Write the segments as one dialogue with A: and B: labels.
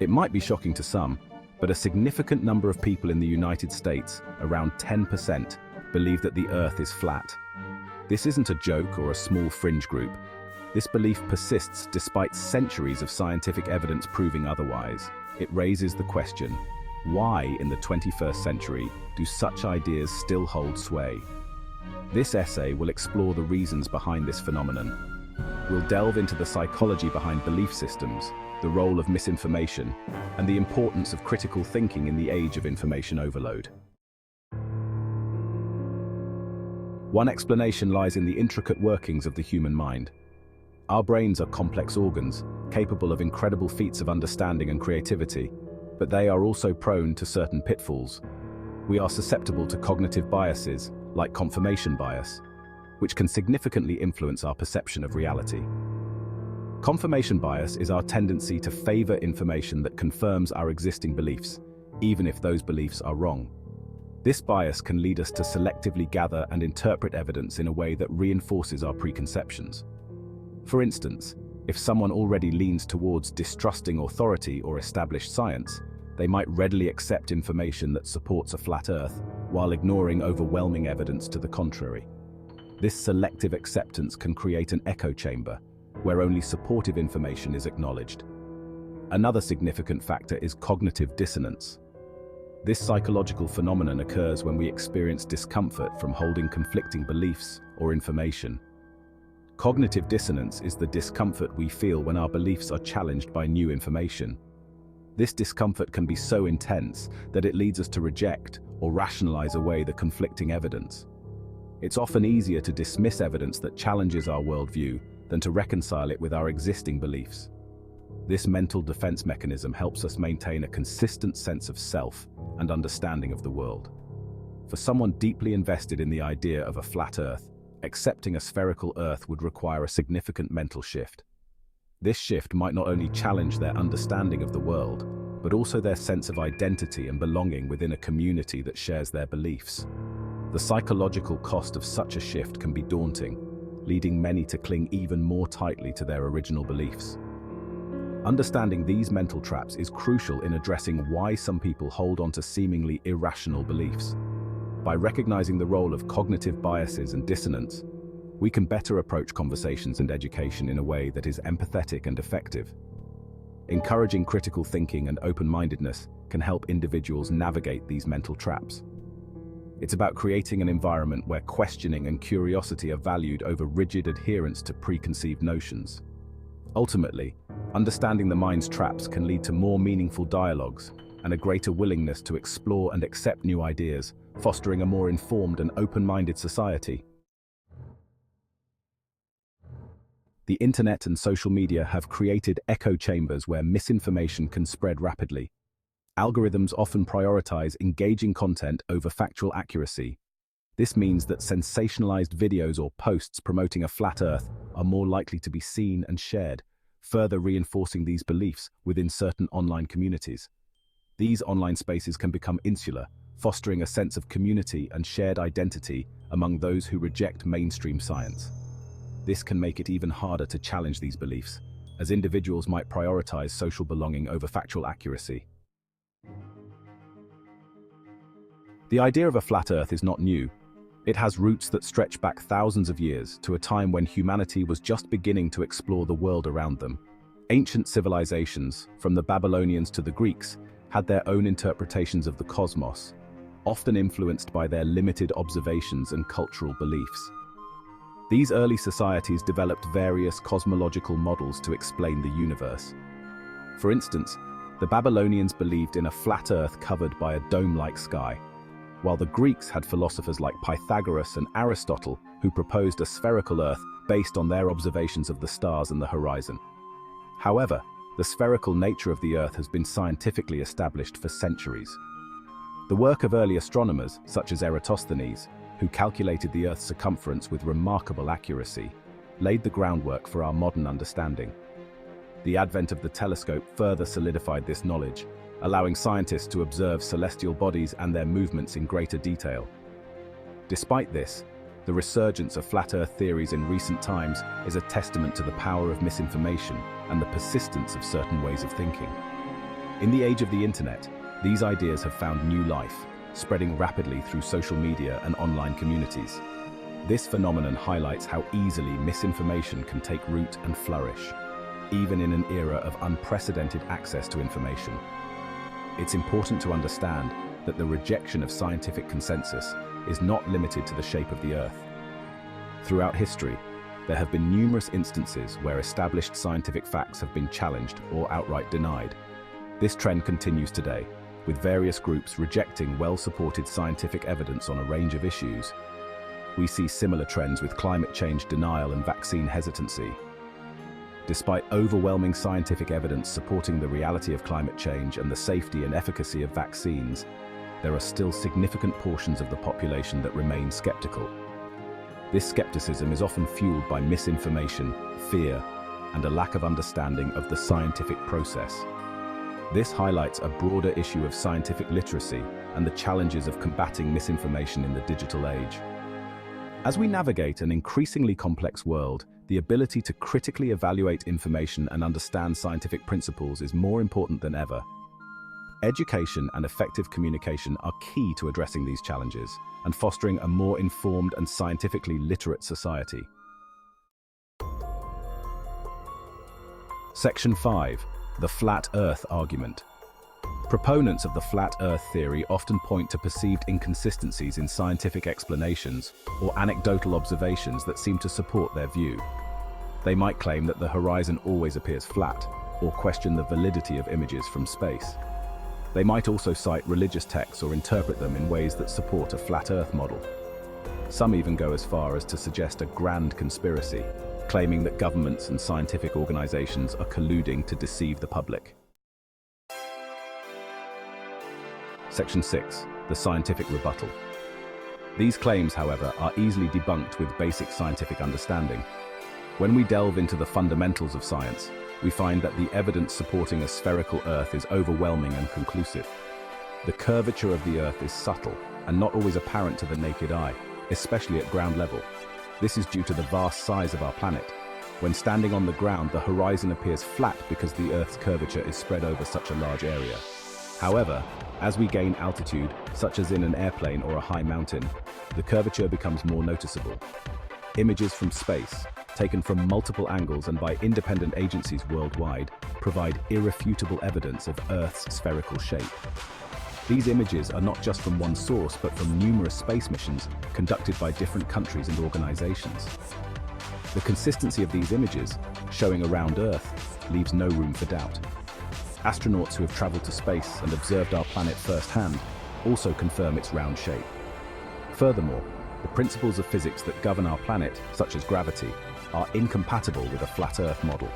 A: It might be shocking to some, but a significant number of people in the United States, around 10%, believe that the Earth is flat. This isn't a joke or a small fringe group. This belief persists despite centuries of scientific evidence proving otherwise. It raises the question, why in the 21st century do such ideas still hold sway? This essay will explore the reasons behind this phenomenon. We'll delve into the psychology behind belief systems, the role of misinformation, and the importance of critical thinking in the age of information overload. One explanation lies in the intricate workings of the human mind. Our brains are complex organs, capable of incredible feats of understanding and creativity, but they are also prone to certain pitfalls. We are susceptible to cognitive biases, like confirmation bias, which can significantly influence our perception of reality. Confirmation bias is our tendency to favor information that confirms our existing beliefs, even if those beliefs are wrong. This bias can lead us to selectively gather and interpret evidence in a way that reinforces our preconceptions. For instance, if someone already leans towards distrusting authority or established science, they might readily accept information that supports a flat Earth while ignoring overwhelming evidence to the contrary. This selective acceptance can create an echo chamber, where only supportive information is acknowledged. Another significant factor is cognitive dissonance. This psychological phenomenon occurs when we experience discomfort from holding conflicting beliefs or information. Cognitive dissonance is the discomfort we feel when our beliefs are challenged by new information. This discomfort can be so intense that it leads us to reject or rationalize away the conflicting evidence. It's often easier to dismiss evidence that challenges our worldview than to reconcile it with our existing beliefs. This mental defense mechanism helps us maintain a consistent sense of self and understanding of the world. For someone deeply invested in the idea of a flat Earth, accepting a spherical Earth would require a significant mental shift. This shift might not only challenge their understanding of the world, but also their sense of identity and belonging within a community that shares their beliefs. The psychological cost of such a shift can be daunting, leading many to cling even more tightly to their original beliefs. Understanding these mental traps is crucial in addressing why some people hold on to seemingly irrational beliefs. By recognizing the role of cognitive biases and dissonance, we can better approach conversations and education in a way that is empathetic and effective. Encouraging critical thinking and open-mindedness can help individuals navigate these mental traps. It's about creating an environment where questioning and curiosity are valued over rigid adherence to preconceived notions. Ultimately, understanding the mind's traps can lead to more meaningful dialogues and a greater willingness to explore and accept new ideas, fostering a more informed and open-minded society. The internet and social media have created echo chambers where misinformation can spread rapidly. Algorithms often prioritize engaging content over factual accuracy. This means that sensationalized videos or posts promoting a flat Earth are more likely to be seen and shared, further reinforcing these beliefs within certain online communities. These online spaces can become insular, fostering a sense of community and shared identity among those who reject mainstream science. This can make it even harder to challenge these beliefs, as individuals might prioritize social belonging over factual accuracy. The idea of a flat Earth is not new. It has roots that stretch back thousands of years to a time when humanity was just beginning to explore the world around them. Ancient civilizations, from the Babylonians to the Greeks, had their own interpretations of the cosmos, often influenced by their limited observations and cultural beliefs. These early societies developed various cosmological models to explain the universe. For instance, the Babylonians believed in a flat Earth covered by a dome-like sky, while the Greeks had philosophers like Pythagoras and Aristotle who proposed a spherical Earth based on their observations of the stars and the horizon. However, the spherical nature of the Earth has been scientifically established for centuries. The work of early astronomers, such as Eratosthenes, who calculated the Earth's circumference with remarkable accuracy, laid the groundwork for our modern understanding. The advent of the telescope further solidified this knowledge, allowing scientists to observe celestial bodies and their movements in greater detail. Despite this, the resurgence of flat Earth theories in recent times is a testament to the power of misinformation and the persistence of certain ways of thinking. In the age of the internet, these ideas have found new life, spreading rapidly through social media and online communities. This phenomenon highlights how easily misinformation can take root and flourish, even in an era of unprecedented access to information. It's important to understand that the rejection of scientific consensus is not limited to the shape of the Earth. Throughout history, there have been numerous instances where established scientific facts have been challenged or outright denied. This trend continues today, with various groups rejecting well-supported scientific evidence on a range of issues. We see similar trends with climate change denial and vaccine hesitancy. Despite overwhelming scientific evidence supporting the reality of climate change and the safety and efficacy of vaccines, there are still significant portions of the population that remain skeptical. This skepticism is often fueled by misinformation, fear, and a lack of understanding of the scientific process. This highlights a broader issue of scientific literacy and the challenges of combating misinformation in the digital age. As we navigate an increasingly complex world, the ability to critically evaluate information and understand scientific principles is more important than ever. Education and effective communication are key to addressing these challenges and fostering a more informed and scientifically literate society. Section 5. The Flat Earth Argument. Proponents of the flat Earth theory often point to perceived inconsistencies in scientific explanations or anecdotal observations that seem to support their view. They might claim that the horizon always appears flat, or question the validity of images from space. They might also cite religious texts or interpret them in ways that support a flat Earth model. Some even go as far as to suggest a grand conspiracy, claiming that governments and scientific organizations are colluding to deceive the public. Section 6. The Scientific Rebuttal. These claims, however, are easily debunked with basic scientific understanding. When we delve into the fundamentals of science, we find that the evidence supporting a spherical Earth is overwhelming and conclusive. The curvature of the Earth is subtle and not always apparent to the naked eye, especially at ground level. This is due to the vast size of our planet. When standing on the ground, the horizon appears flat because the Earth's curvature is spread over such a large area. However, as we gain altitude, such as in an airplane or a high mountain, the curvature becomes more noticeable. Images from space, taken from multiple angles and by independent agencies worldwide, provide irrefutable evidence of Earth's spherical shape. These images are not just from one source, but from numerous space missions conducted by different countries and organizations. The consistency of these images, showing around Earth, leaves no room for doubt. Astronauts who have traveled to space and observed our planet firsthand also confirm its round shape. Furthermore, the principles of physics that govern our planet, such as gravity, are incompatible with a flat Earth model.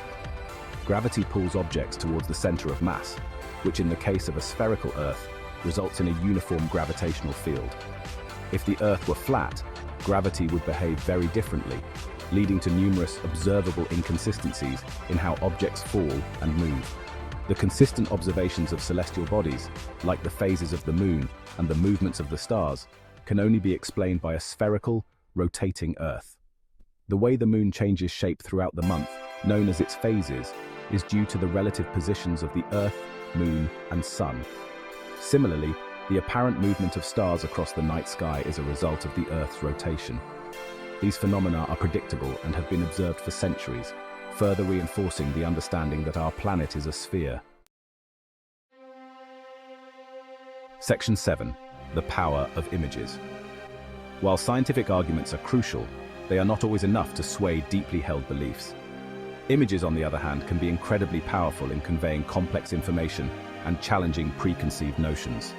A: Gravity pulls objects towards the center of mass, which in the case of a spherical Earth, results in a uniform gravitational field. If the Earth were flat, gravity would behave very differently, leading to numerous observable inconsistencies in how objects fall and move. The consistent observations of celestial bodies, like the phases of the Moon and the movements of the stars, can only be explained by a spherical, rotating Earth. The way the Moon changes shape throughout the month, known as its phases, is due to the relative positions of the Earth, Moon, and Sun. Similarly, the apparent movement of stars across the night sky is a result of the Earth's rotation. These phenomena are predictable and have been observed for centuries, further reinforcing the understanding that our planet is a sphere. Section 7. The Power of Images. While scientific arguments are crucial, they are not always enough to sway deeply held beliefs. Images, on the other hand, can be incredibly powerful in conveying complex information and challenging preconceived notions.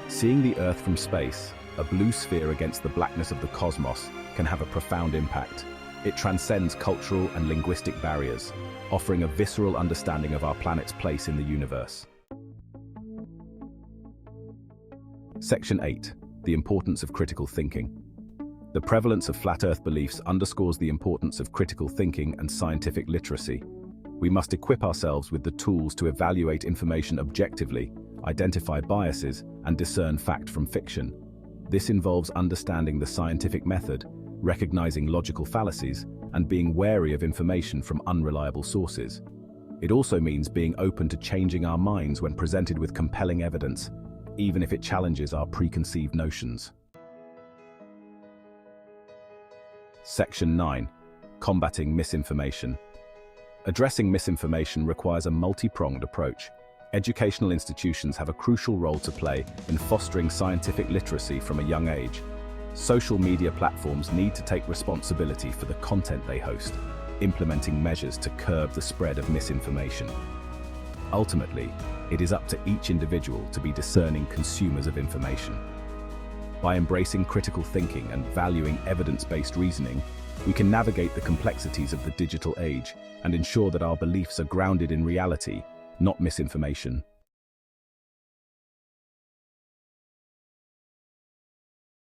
A: Seeing the Earth from space, a blue sphere against the blackness of the cosmos, can have a profound impact. It transcends cultural and linguistic barriers, offering a visceral understanding of our planet's place in the universe. Section 8. The Importance of Critical Thinking. The prevalence of flat Earth beliefs underscores the importance of critical thinking and scientific literacy. We must equip ourselves with the tools to evaluate information objectively, identify biases, and discern fact from fiction. This involves understanding the scientific method, recognizing logical fallacies, and being wary of information from unreliable sources. It also means being open to changing our minds when presented with compelling evidence, even if it challenges our preconceived notions. Section 9. Combating misinformation. Addressing misinformation requires a multi-pronged approach. Educational institutions have a crucial role to play in fostering scientific literacy from a young age. Social media platforms need to take responsibility for the content they host, implementing measures to curb the spread of misinformation. Ultimately, it is up to each individual to be discerning consumers of information. By embracing critical thinking and valuing evidence-based reasoning, we can navigate the complexities of the digital age and ensure that our beliefs are grounded in reality, not misinformation.